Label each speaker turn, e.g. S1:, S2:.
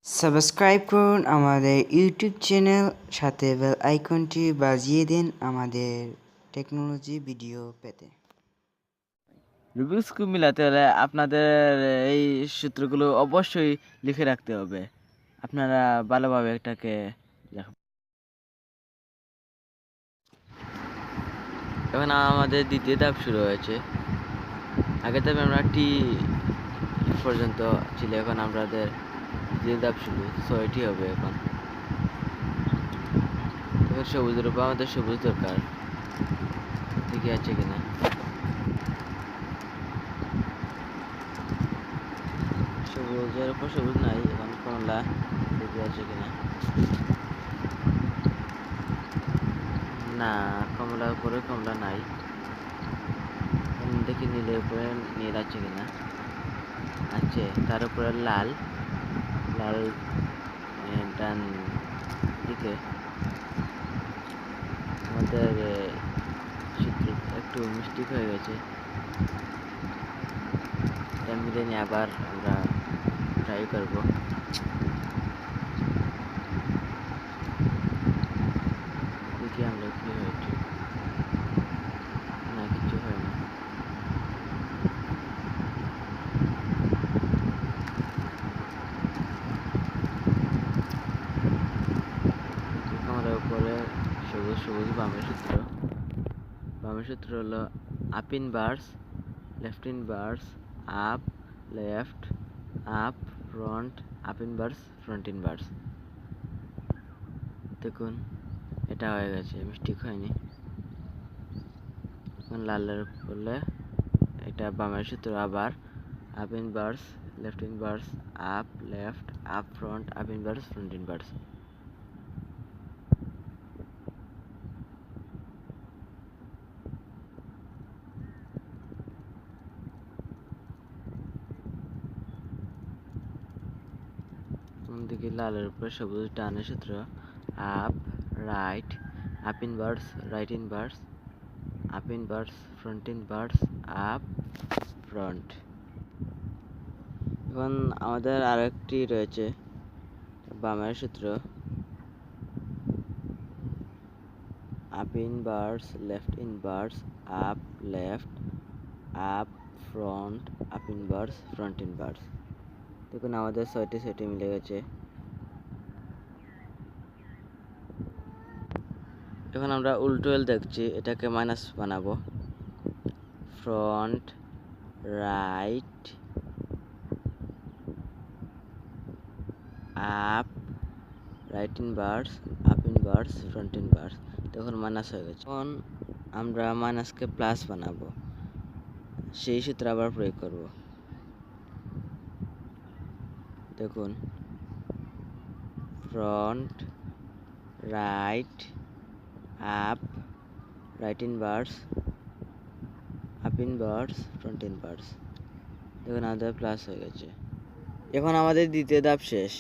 S1: Subscribe করুন আমাদের YouTube channel, সাথে বেল আইকনটি বাজিয়ে দিন আমাদের টেকনোলজি ভিডিও পেতে।
S2: রুবিক্স কিউব মিলাতে হলে আপনাদের এই সূত্রগুলো অবশ্যই লিখে রাখতে হবে। আপনারা ভালোভাবে এটাকে এখন আমাদের দ্বিতীয় ধাপ শুরু হয়েছে। আগের ধাপে আমরা টি পর্যন্ত ছিল, এখন আমাদের দ্বিতীয় ধাপ শুরু, ছয়টি হবে এখন। এখন সবুজের উপর আমাদের সবুজ দরকার, ঠিকই আছে কিনা। সবুজের উপর সবুজ নাই, এখন কমলা ঠিকই আছে কিনা। না, কমলার উপরে কমলা নাই। দেখি নীলের উপরে নীল আছে কিনা। আছে, তার উপরে লাল লাল ডান দিকে। আমাদের সূত্র একটু মিস্টেক হয়ে গেছে, এটা মিলে নিয়ে আবার আমরা ট্রাই করব। দেখি আমরা কি হয়েছে, না কিছু হয় না। আমাদের উপরে সবুজ সবুজ বামের সূত্র হলো up inverse, left inverse, up left, up front, up inverse, front inverse. দেখুন এটা হয়ে গেছে, মিস্টেক হয়নি। এখন লালের করলে এটা বামের সূত্র, আবার up inverse, left inverse, up left, up front, up inverse, front inverse. দিকে লালের উপরে সবুজ ডানের সূত্র, up right, up inverse, right inverse, up inverse, front inverse, up front. এখন আমাদের আরেকটি রয়েছে বামের সূত্র, up inverse, left inverse, up left, up front, up inverse, front inverse. দেখুন আমাদের ছয়টি মিলে গেছে। এখন আমরা উল্টো এল দেখছি, এটাকে মাইনাস বানাবো। Front right, up right inverse, up inverse, front inverse. তখন মাইনাস হয়ে গেছে। এখন আমরা মাইনাসকে প্লাস বানাবো, সেই সূত্র আবার প্রয়োগ করব। দেখুন front right, up right inverse, up inverse, front inverse. দেখুন আমাদের প্লাস হয়ে গেছে। এখন আমাদের দ্বিতীয় ধাপ শেষ।